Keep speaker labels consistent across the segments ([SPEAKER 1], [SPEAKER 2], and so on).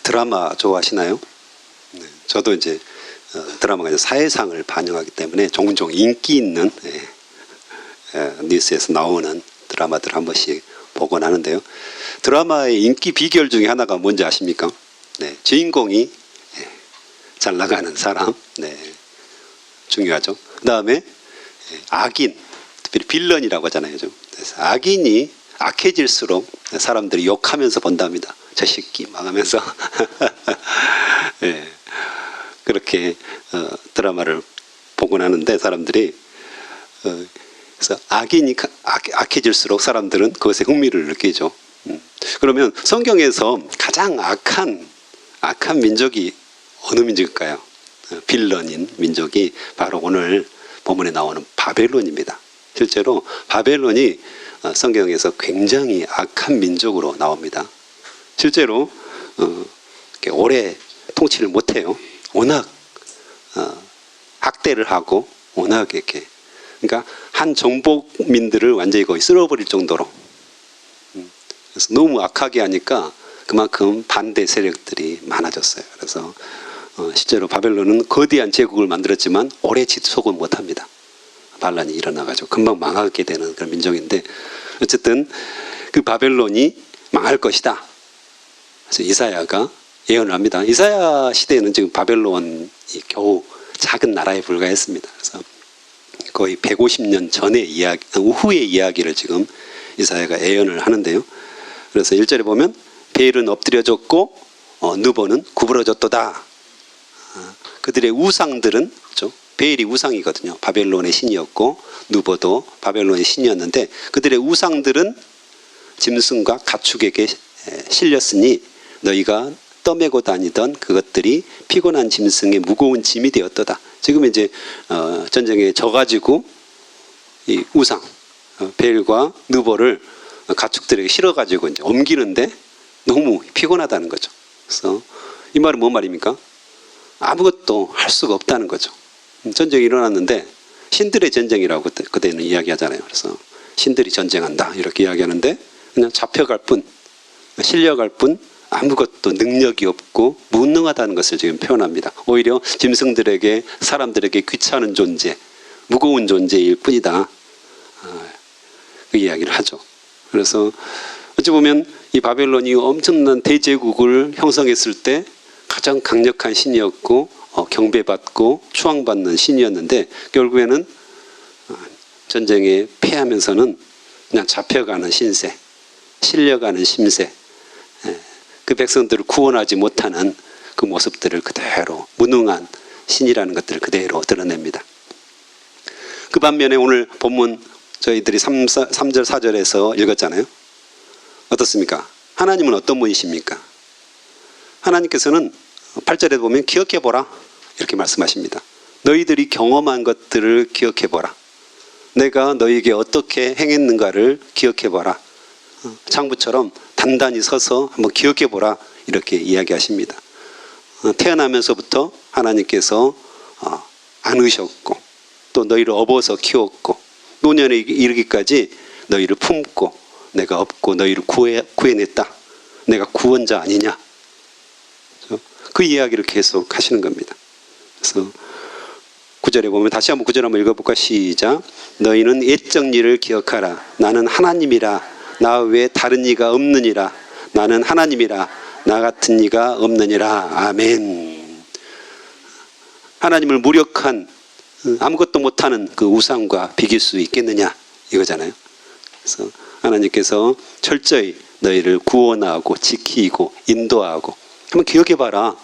[SPEAKER 1] 드라마 좋아하시나요? 네, 저도 이제 드라마가 이제 사회상을 반영하기 때문에 종종 인기 있는 뉴스에서 나오는 드라마들 한 번씩 보곤 하는데요. 드라마의 인기 비결 중에 하나가 뭔지 아십니까? 네, 주인공이 잘 나가는 사람, 네, 중요하죠. 그 다음에 악인, 특별히 빌런이라고 하잖아요. 그래서 악인이 악해질수록 사람들이 욕하면서 본답니다. 저 새끼 막 하면서 네, 그렇게 드라마를 보곤 하는데 사람들이 그래서 악인이 악해질수록 사람들은 그것에 흥미를 느끼죠. 그러면 성경에서 가장 악한 민족이 어느 민족일까요? 빌런인 민족이 바로 오늘 본문에 나오는 바벨론입니다. 실제로 바벨론이 성경에서 굉장히 악한 민족으로 나옵니다. 실제로 오래 통치를 못해요. 워낙 학대를 하고 워낙 이렇게, 그러니까 한 정복민들을 완전히 거의 쓸어버릴 정도로, 그래서 너무 악하게 하니까 그만큼 반대 세력들이 많아졌어요. 그래서 실제로 바벨론은 거대한 제국을 만들었지만 오래 지속은 못합니다. 반란이 일어나가지고 금방 망하게 되는 그런 민족인데, 어쨌든 그 바벨론이 망할 것이다. 그래서 이사야가 예언을 합니다. 이사야 시대에는 지금 바벨론이 겨우 작은 나라에 불과했습니다. 그래서 거의 150년 전의 이야기, 후의 이야기를 지금 이사야가 예언을 하는데요. 그래서 1절에 보면 베일은 엎드려졌고 느보는 구부러졌도다. 그들의 우상들은, 그렇죠? 베일이 우상이거든요. 바벨론의 신이었고 느보도 바벨론의 신이었는데, 그들의 우상들은 짐승과 가축에게 실렸으니 너희가 떠매고 다니던 그것들이 피곤한 짐승의 무거운 짐이 되었도다. 지금 이제 전쟁에 져가지고 이 우상 베일과 느보를 가축들에게 실어가지고 이제 옮기는데 너무 피곤하다는 거죠. 그래서 이 말은 뭔 말입니까? 아무것도 할 수가 없다는 거죠. 전쟁이 일어났는데 신들의 전쟁이라고 그때는 이야기하잖아요. 그래서 신들이 전쟁한다 이렇게 이야기하는데 그냥 잡혀갈 뿐, 실려갈 뿐, 아무것도 능력이 없고 무능하다는 것을 지금 표현합니다. 오히려 짐승들에게, 사람들에게 귀찮은 존재, 무거운 존재일 뿐이다. 그 이야기를 하죠. 그래서 어찌 보면 이 바벨론이 엄청난 대제국을 형성했을 때 가장 강력한 신이었고 경배받고 추앙받는 신이었는데, 결국에는 전쟁에 패하면서는 그냥 잡혀가는 신세, 실려가는 심세, 그 백성들을 구원하지 못하는 그 모습들을 그대로, 무능한 신이라는 것들을 그대로 드러냅니다. 그 반면에 오늘 본문 저희들이 3절 4절에서 읽었잖아요. 어떻습니까? 하나님은 어떤 분이십니까? 하나님께서는 8절에 보면 기억해보라 이렇게 말씀하십니다. 너희들이 경험한 것들을 기억해보라. 내가 너희에게 어떻게 행했는가를 기억해보라. 장부처럼 단단히 서서 한번 기억해보라 이렇게 이야기하십니다. 태어나면서부터 하나님께서 안으셨고 또 너희를 업어서 키웠고 노년에 이르기까지 너희를 품고 내가 업고 너희를 구해냈다. 내가 구원자 아니냐. 그 이야기를 계속 하시는 겁니다. 그래서 9절에 보면 다시 한번 9절 한번 읽어볼까? 시작. 너희는 옛적 일을 기억하라. 나는 하나님이라. 나 외에 다른 이가 없느니라. 나는 하나님이라. 나 같은 이가 없느니라. 아멘. 하나님을 무력한, 아무것도 못하는 그 우상과 비길 수 있겠느냐 이거잖아요. 그래서 하나님께서 철저히 너희를 구원하고 지키고 인도하고, 한번 기억해봐라.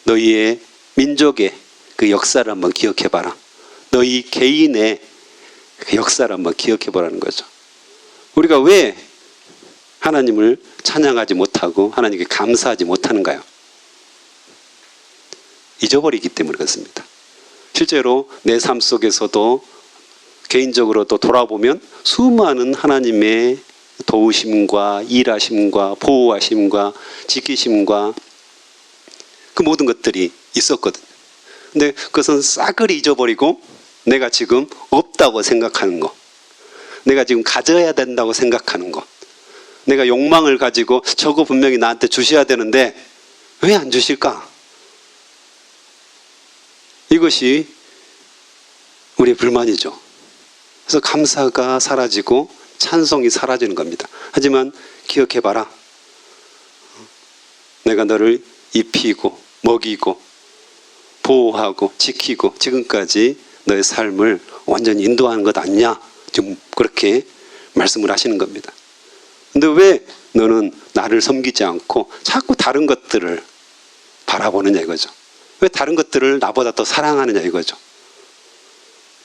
[SPEAKER 1] 너희의 민족의 그 역사를 한번 기억해봐라. 너희 개인의 그 역사를 한번 기억해보라는 거죠. 우리가 왜 하나님을 찬양하지 못하고 하나님께 감사하지 못하는가요? 잊어버리기 때문에 그렇습니다. 실제로 내 삶 속에서도 개인적으로도 돌아보면 수많은 하나님의 도우심과 일하심과 보호하심과 지키심과 그 모든 것들이 있었거든요. 근데 그것은 싸그리 잊어버리고 내가 지금 없다고 생각하는 것, 내가 지금 가져야 된다고 생각하는 것, 내가 욕망을 가지고 저거 분명히 나한테 주셔야 되는데 왜 안 주실까? 이것이 우리의 불만이죠. 그래서 감사가 사라지고 찬송이 사라지는 겁니다. 하지만 기억해봐라. 내가 너를 입히고 먹이고 보호하고 지키고 지금까지 너의 삶을 완전히 인도하는 것 아니냐? 지금 그렇게 말씀을 하시는 겁니다. 근데 왜 너는 나를 섬기지 않고 자꾸 다른 것들을 바라보느냐 이거죠. 왜 다른 것들을 나보다 더 사랑하느냐 이거죠.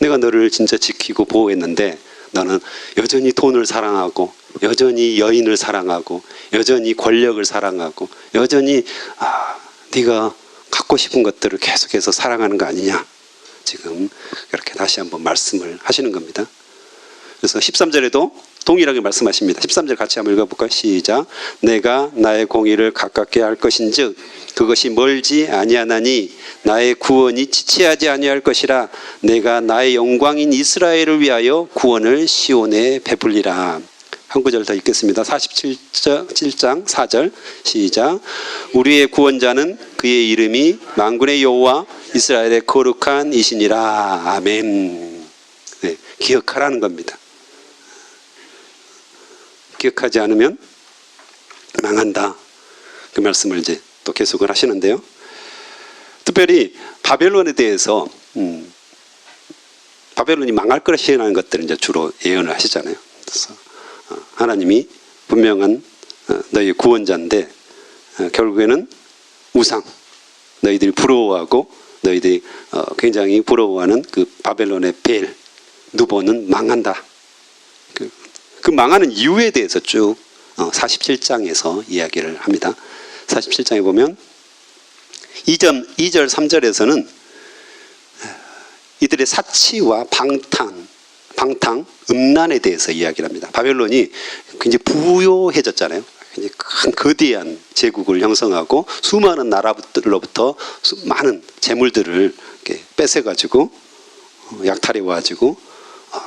[SPEAKER 1] 내가 너를 진짜 지키고 보호했는데 너는 여전히 돈을 사랑하고 여전히 여인을 사랑하고 여전히 권력을 사랑하고 여전히 네가 갖고 싶은 것들을 계속해서 사랑하는 거 아니냐. 지금 이렇게 다시 한번 말씀을 하시는 겁니다. 그래서 13절에도 동일하게 말씀하십니다. 13절 같이 한번 읽어볼까요? 시작. 내가 나의 공의를 가깝게 할 것인즉 그것이 멀지 아니하나니 나의 구원이 지체하지 아니할 것이라. 내가 나의 영광인 이스라엘을 위하여 구원을 시온에 베풀리라. 한 구절 더 읽겠습니다. 47장 4절 시작. 우리의 구원자는 그의 이름이 만군의 여호와 이스라엘의 거룩한 이시니라. 아멘. 네, 기억하라는 겁니다. 기억하지 않으면 망한다. 그 말씀을 이제 또 계속을 하시는데요. 특별히 바벨론에 대해서 바벨론이 망할 것이라는 것들을 이제 주로 예언을 하시잖아요. 그래서 하나님이 분명한 너희의 구원자인데 결국에는 우상, 너희들이 부러워하고 너희들이 굉장히 부러워하는 그 바벨론의 벨, 누보는 망한다. 그 망하는 이유에 대해서 쭉 47장에서 이야기를 합니다. 47장에 보면 2절 3절에서는 이들의 사치와 방탕, 음란에 대해서 이야기를 합니다. 바벨론이 굉장히 부요해졌잖아요. 굉장히 큰 거대한 제국을 형성하고 수많은 나라들로부터 많은 재물들을 이렇게 뺏어가지고 약탈해와가지고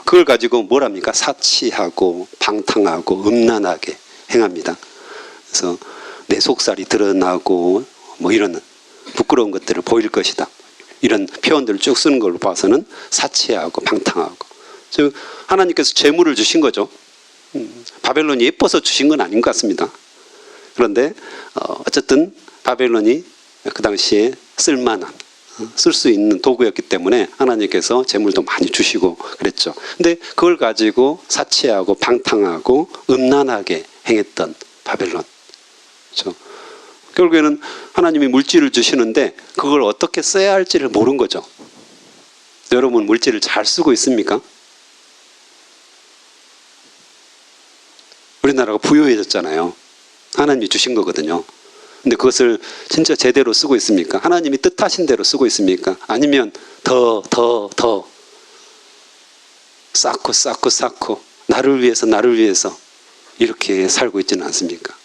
[SPEAKER 1] 그걸 가지고 뭘 합니까? 사치하고 방탕하고 음란하게 행합니다. 그래서 내 속살이 드러나고 뭐 이런 부끄러운 것들을 보일 것이다. 이런 표현들을 쭉 쓰는 걸로 봐서는 사치하고 방탕하고. 즉 하나님께서 재물을 주신 거죠. 바벨론이 예뻐서 주신 건 아닌 것 같습니다. 그런데 어쨌든 바벨론이 그 당시에 쓸만한 쓸 수 있는 도구였기 때문에 하나님께서 재물도 많이 주시고 그랬죠. 근데 그걸 가지고 사치하고 방탕하고 음란하게 행했던 바벨론. 그렇죠? 결국에는 하나님이 물질을 주시는데 그걸 어떻게 써야 할지를 모르는 거죠. 여러분 물질을 잘 쓰고 있습니까? 우리나라가 부유해졌잖아요. 하나님이 주신 거거든요. 근데 그것을 진짜 제대로 쓰고 있습니까? 하나님이 뜻하신 대로 쓰고 있습니까? 아니면 더 쌓고 나를 위해서 이렇게 살고 있지는 않습니까?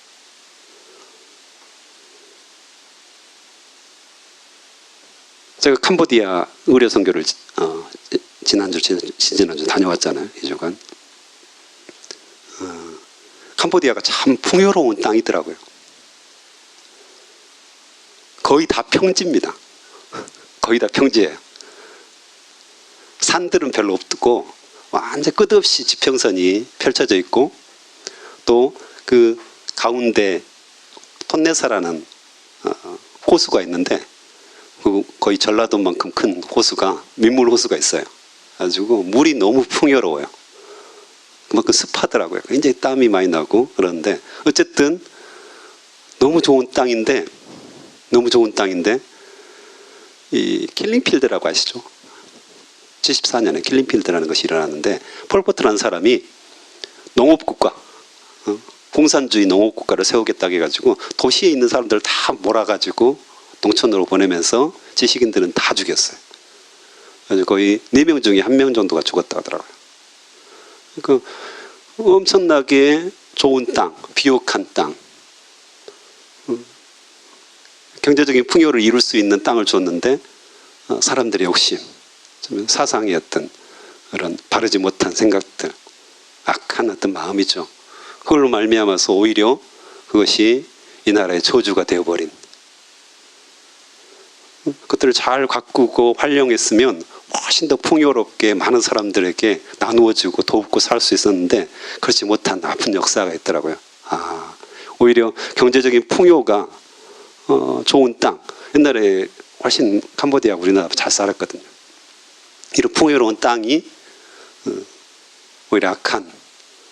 [SPEAKER 1] 제가 캄보디아 의료 선교를 지난주 다녀왔잖아요. 2주간. 캄보디아가 참 풍요로운 땅이더라고요. 거의 다 평지입니다. 거의 다 평지예요. 산들은 별로 없고 완전 끝없이 지평선이 펼쳐져 있고 또 그 가운데 톤네사라는 호수가 있는데 거의 전라도만큼 큰 호수가 민물 호수가 있어요. 가지고 물이 너무 풍요로워요. 그만큼 습하더라고요. 굉장히 땀이 많이 나고 그러는데 어쨌든 너무 좋은 땅인데 이 킬링필드라고 아시죠? 74년에 킬링필드라는 것이 일어났는데 폴포트라는 사람이 농업국가, 공산주의 농업국가를 세우겠다고 해가지고 도시에 있는 사람들을 다 몰아가지고 농촌으로 보내면서 지식인들은 다 죽였어요. 그래서 거의 4명 중에 1명 정도가 죽었다 하더라고요. 그러니까 엄청나게 좋은 땅, 비옥한 땅, 경제적인 풍요를 이룰 수 있는 땅을 줬는데 사람들의 욕심, 사상의 어떤 그런 바르지 못한 생각들, 악한 어떤 마음이죠. 그걸로 말미암아서 오히려 그것이 이 나라의 저주가 되어버린 그것들을 잘 가꾸고 활용했으면 훨씬 더 풍요롭게 많은 사람들에게 나누어주고 돕고 살 수 있었는데 그렇지 못한 아픈 역사가 있더라고요. 오히려 경제적인 풍요가 좋은 땅, 옛날에 훨씬 캄보디아 우리나라 잘 살았거든요. 이런 풍요로운 땅이 오히려 악한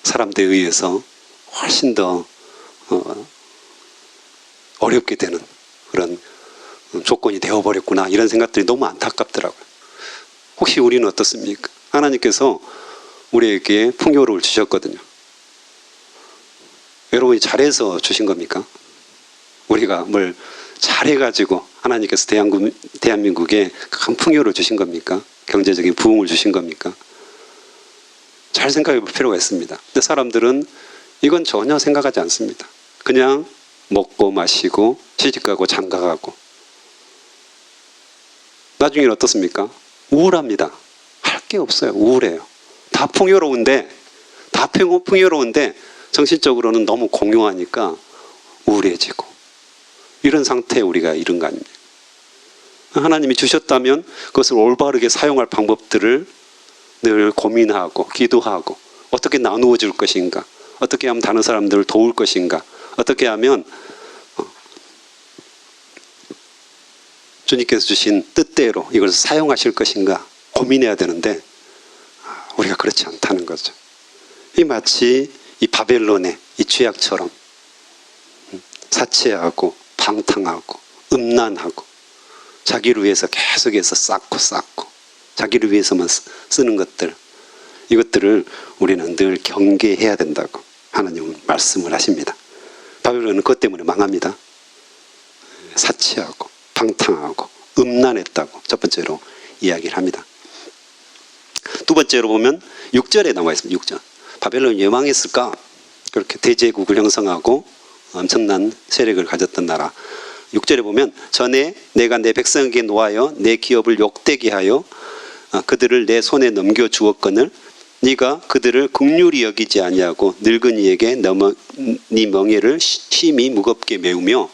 [SPEAKER 1] 사람들에 의해서 훨씬 더 어렵게 되는 그런 조건이 되어버렸구나, 이런 생각들이 너무 안타깝더라고요. 혹시 우리는 어떻습니까? 하나님께서 우리에게 풍요로움을 주셨거든요. 여러분이 잘해서 주신 겁니까? 우리가 뭘 잘해가지고 하나님께서 대한민국에 큰 풍요를 주신 겁니까? 경제적인 부흥을 주신 겁니까? 잘 생각해 볼 필요가 있습니다. 근데 사람들은 이건 전혀 생각하지 않습니다. 그냥 먹고 마시고 시집가고 장가가고. 나중에는 어떻습니까? 우울합니다. 할 게 없어요. 우울해요. 다 풍요로운데 정신적으로는 너무 공허하니까 우울해지고, 이런 상태에 우리가 이른 거 아닙니까? 하나님이 주셨다면 그것을 올바르게 사용할 방법들을 늘 고민하고 기도하고, 어떻게 나누어 줄 것인가, 어떻게 하면 다른 사람들을 도울 것인가, 어떻게 하면 주님께서 주신 뜻대로 이걸 사용하실 것인가 고민해야 되는데 우리가 그렇지 않다는 거죠. 이 마치 이 바벨론의 이 죄악처럼 사치하고 방탕하고 음란하고 자기를 위해서 계속해서 쌓고 자기를 위해서만 쓰는 것들, 이것들을 우리는 늘 경계해야 된다고 하나님은 말씀을 하십니다. 바벨론은 그것 때문에 망합니다. 사치하고 방탕하고 음란했다고 첫 번째로 이야기를 합니다. 두 번째로 보면 6절에 나와 있습니다. 6절. 바벨론이 왜 망했을까? 그렇게 대제국을 형성하고 엄청난 세력을 가졌던 나라. 6절에 보면 전에 내가 내 백성에게 노하여 내 기업을 욕되게 하여 그들을 내 손에 넘겨 주었거늘 네가 그들을 긍휼히 여기지 아니하고 늙은이에게 네 멍에를 심히 무겁게 메우며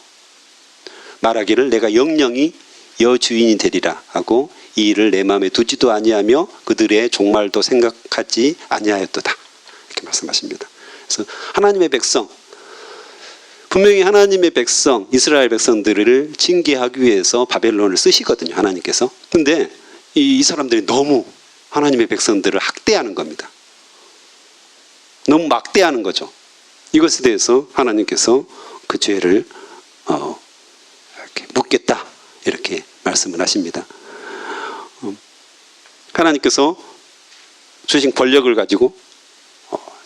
[SPEAKER 1] 말하기를 내가 영영이 여주인이 되리라 하고 이 일을 내 마음에 두지도 아니하며 그들의 종말도 생각하지 아니하였도다, 이렇게 말씀하십니다. 그래서 하나님의 백성, 분명히 하나님의 백성, 이스라엘 백성들을 징계하기 위해서 바벨론을 쓰시거든요, 하나님께서. 근데 이 사람들이 너무 하나님의 백성들을 학대하는 겁니다. 너무 막대하는 거죠. 이것에 대해서 하나님께서 그 죄를 이렇게 묻겠다, 이렇게 말씀을 하십니다. 하나님께서 주신 권력을 가지고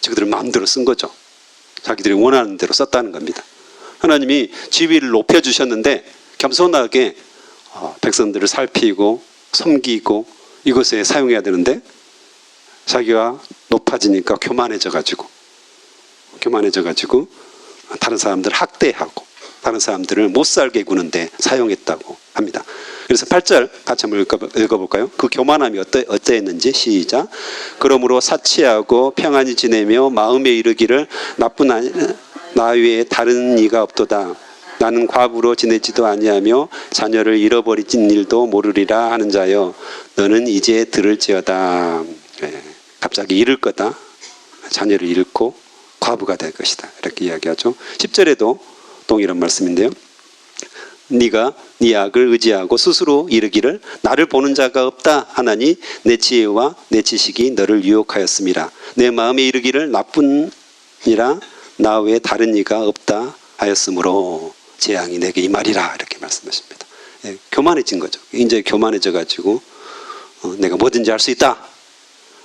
[SPEAKER 1] 자기들 마음대로 쓴 거죠. 자기들이 원하는 대로 썼다는 겁니다. 하나님이 지위를 높여주셨는데 겸손하게 백성들을 살피고 섬기고 이것에 사용해야 되는데 자기가 높아지니까 교만해져가지고 다른 사람들을 학대하고 다른 사람들을 못 살게 구는데 사용했다고 합니다. 그래서 8절 같이 한번 읽어볼까요? 그 교만함이 어떠했는지 시작. 그러므로 사치하고 평안히 지내며 마음에 이르기를 나쁜 나 외에 다른 이가 없도다. 나는 과부로 지내지도 아니하며 자녀를 잃어버린 일도 모르리라 하는 자여 너는 이제 들을지어다. 갑자기 잃을 거다. 자녀를 잃고 과부가 될 것이다, 이렇게 이야기하죠. 10절에도 동일한 말씀인데요. 네가 네 악을 의지하고 스스로 이르기를 나를 보는 자가 없다 하나니 내 지혜와 내 지식이 너를 유혹하였음이라. 내 마음에 이르기를 나뿐이라 나 외에 다른 이가 없다 하였으므로 재앙이 내게 임하리라, 이렇게 말씀하십니다. 교만해진 거죠. 이제 교만해져 가지고 내가 뭐든지 할 수 있다,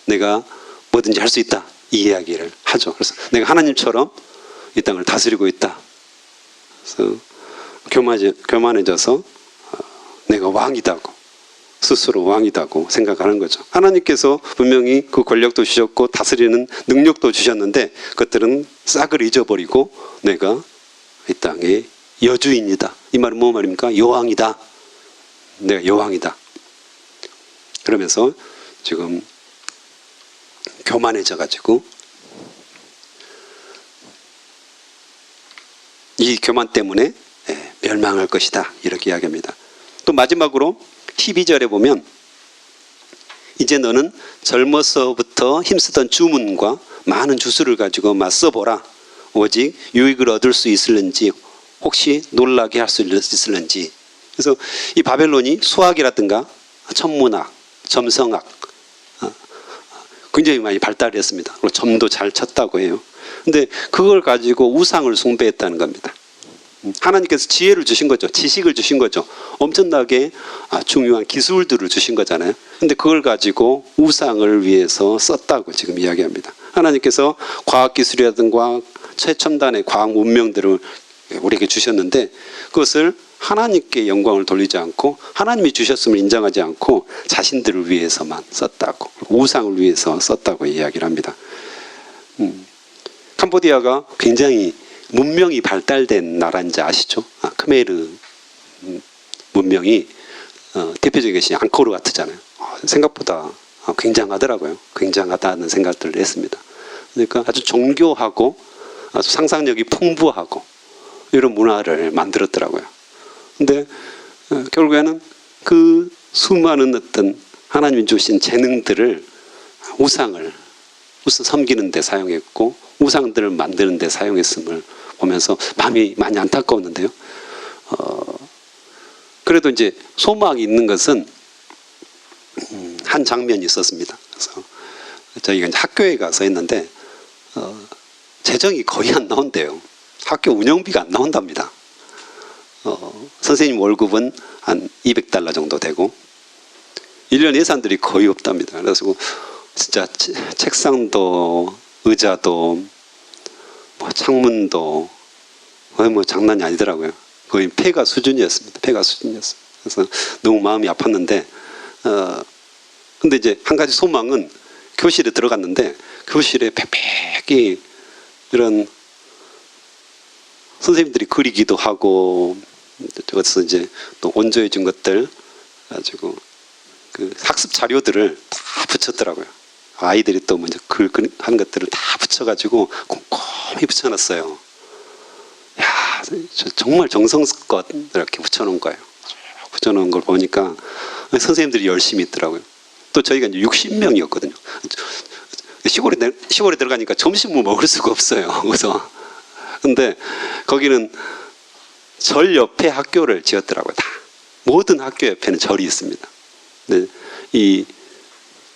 [SPEAKER 1] 내가 뭐든지 할 수 있다, 이 이야기를 하죠. 그래서 내가 하나님처럼 이 땅을 다스리고 있다. 그래서 교만해져서 내가 왕이다고, 스스로 왕이다고 생각하는 거죠. 하나님께서 분명히 그 권력도 주셨고 다스리는 능력도 주셨는데 그것들은 싹을 잊어버리고 내가 이 땅의 여주인이다. 이 말은 뭐 말입니까? 여왕이다. 내가 여왕이다. 그러면서 지금 교만해져가지고 이 교만 때문에 멸망할 것이다, 이렇게 이야기합니다. 또 마지막으로 12절에 보면 이제 너는 젊어서부터 힘쓰던 주문과 많은 주술을 가지고 맞서보라. 오직 유익을 얻을 수 있을는지 혹시 놀라게 할 수 있을는지. 그래서 이 바벨론이 수학이라든가 천문학, 점성학 굉장히 많이 발달했습니다. 그리고 점도 잘 쳤다고 해요. 근데 그걸 가지고 우상을 숭배했다는 겁니다. 하나님께서 지혜를 주신 거죠. 지식을 주신 거죠. 엄청나게 중요한 기술들을 주신 거잖아요. 근데 그걸 가지고 우상을 위해서 썼다고 지금 이야기합니다. 하나님께서 과학기술이라든가 최첨단의 과학 문명들을 우리에게 주셨는데 그것을 하나님께 영광을 돌리지 않고 하나님이 주셨음을 인정하지 않고 자신들을 위해서만 썼다고, 우상을 위해서 썼다고 이야기를 합니다. 캄보디아가 굉장히 문명이 발달된 나라인지 아시죠? 크메르 문명이 대표적인 것이 앙코르와트잖아요. 생각보다 굉장하더라고요. 굉장하다는 생각들을 했습니다. 그러니까 아주 정교하고 아주 상상력이 풍부하고 이런 문화를 만들었더라고요. 근데 결국에는 그 수많은 어떤 하나님이 주신 재능들을 우상을 섬기는 데 사용했고 우상들을 만드는 데 사용했음을 보면서 마음이 많이 안타까웠는데요. 그래도 이제 소망이 있는 것은 한 장면이 있었습니다. 그래서 저희가 이제 학교에 가서 했는데 재정이 거의 안 나온대요. 학교 운영비가 안 나온답니다. 선생님 월급은 한 $200 정도 되고 1년 예산들이 거의 없답니다. 그래서 진짜 책상도 의자도 뭐 창문도 거의 뭐 장난이 아니더라고요. 거의 폐가 수준이었습니다. 폐가 수준이었어요. 그래서 너무 마음이 아팠는데 근데 이제 한 가지 소망은 교실에 들어갔는데 교실에 빽빽이 이런 선생님들이 그리기도 하고 저것서 이제 또 온조해 준 것들 가지고 그 학습 자료들을 다 붙였더라고요. 아이들이 또 먼저 한 것들을 다 붙여가지고 꼼꼼히 붙여놨어요. 야, 정말 정성스껏 이렇게 붙여놓은 거예요. 붙여놓은 걸 보니까 선생님들이 열심히 있더라고요. 또 저희가 이제 60명이었거든요. 시골에 들어가니까 점심을 먹을 수가 없어요. 그래서 근데 거기는 절 옆에 학교를 지었더라고요. 다 모든 학교 옆에는 절이 있습니다. 네, 이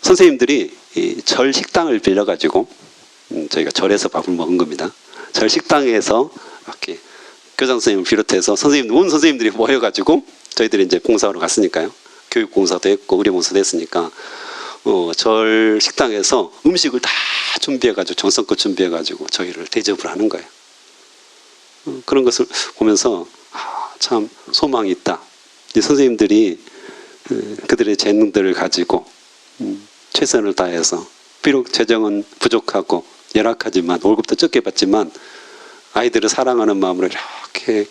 [SPEAKER 1] 선생님들이 이 절 식당을 빌려가지고 저희가 절에서 밥을 먹은 겁니다. 절 식당에서 이렇게 교장 선생님을 비롯해서 온 선생님들이 모여가지고 저희들이 이제 봉사하러 갔으니까요. 교육 봉사도 했고 의료 봉사도 했으니까 절 식당에서 음식을 다 준비해가지고 정성껏 준비해가지고 저희를 대접을 하는 거예요. 그런 것을 보면서 참 소망이 있다. 이 선생님들이 그들의 재능들을 가지고 최선을 다해서 비록 재정은 부족하고 열악하지만 월급도 적게 받지만 아이들을 사랑하는 마음으로 이렇게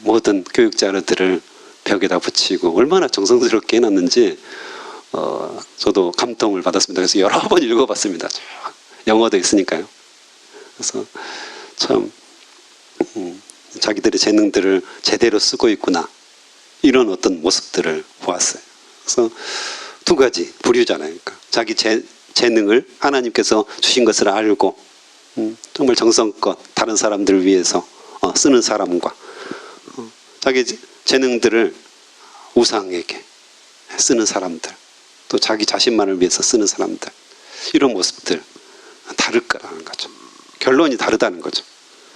[SPEAKER 1] 모든 교육 자료들을 벽에다 붙이고 얼마나 정성스럽게 해놨는지 저도 감동을 받았습니다. 그래서 여러 번 읽어봤습니다. 영어도 있으니까요. 그래서 참 자기들의 재능들을 제대로 쓰고 있구나 이런 어떤 모습들을 보았어요. 그래서 두 가지 부류잖아요. 그러니까 자기 재능을 하나님께서 주신 것을 알고 정말 정성껏 다른 사람들을 위해서 쓰는 사람과 자기 재능들을 우상에게 쓰는 사람들 또 자기 자신만을 위해서 쓰는 사람들 이런 모습들 다를 거라는 거죠. 결론이 다르다는 거죠.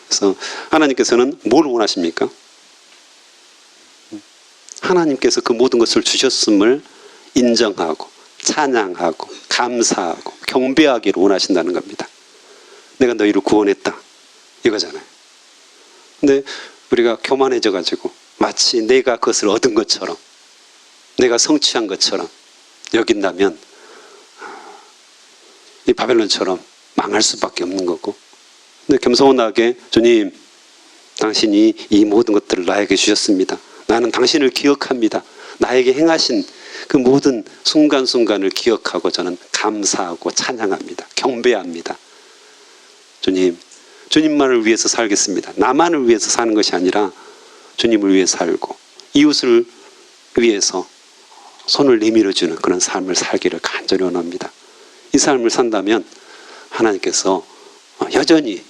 [SPEAKER 1] 그래서 하나님께서는 뭘 원하십니까? 하나님께서 그 모든 것을 주셨음을 인정하고 찬양하고 감사하고 경배하기를 원하신다는 겁니다. 내가 너희를 구원했다 이거잖아요. 근데 우리가 교만해져 가지고 마치 내가 그것을 얻은 것처럼 내가 성취한 것처럼 여긴다면 이 바벨론처럼 망할 수밖에 없는 거고, 근데 겸손하게 주님 당신이 이 모든 것들을 나에게 주셨습니다. 나는 당신을 기억합니다. 나에게 행하신 그 모든 순간순간을 기억하고 저는 감사하고 찬양합니다. 경배합니다. 주님, 주님만을 위해서 살겠습니다. 나만을 위해서 사는 것이 아니라 주님을 위해 살고 이웃을 위해서 손을 내밀어주는 그런 삶을 살기를 간절히 원합니다. 이 삶을 산다면 하나님께서 여전히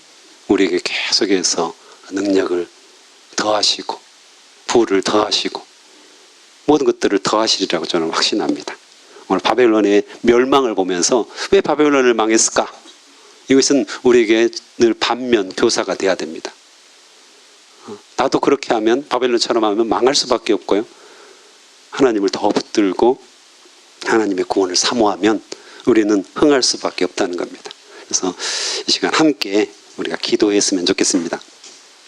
[SPEAKER 1] 우리에게 계속해서 능력을 더하시고 부를 더하시고 모든 것들을 더하시리라고 저는 확신합니다. 오늘 바벨론의 멸망을 보면서 왜 바벨론을 망했을까? 이것은 우리에게 늘 반면 교사가 돼야 됩니다. 나도 그렇게 하면 바벨론처럼 하면 망할 수밖에 없고요. 하나님을 더 붙들고 하나님의 구원을 사모하면 우리는 흥할 수밖에 없다는 겁니다. 그래서 이 시간 함께 우리가 기도했으면 좋겠습니다.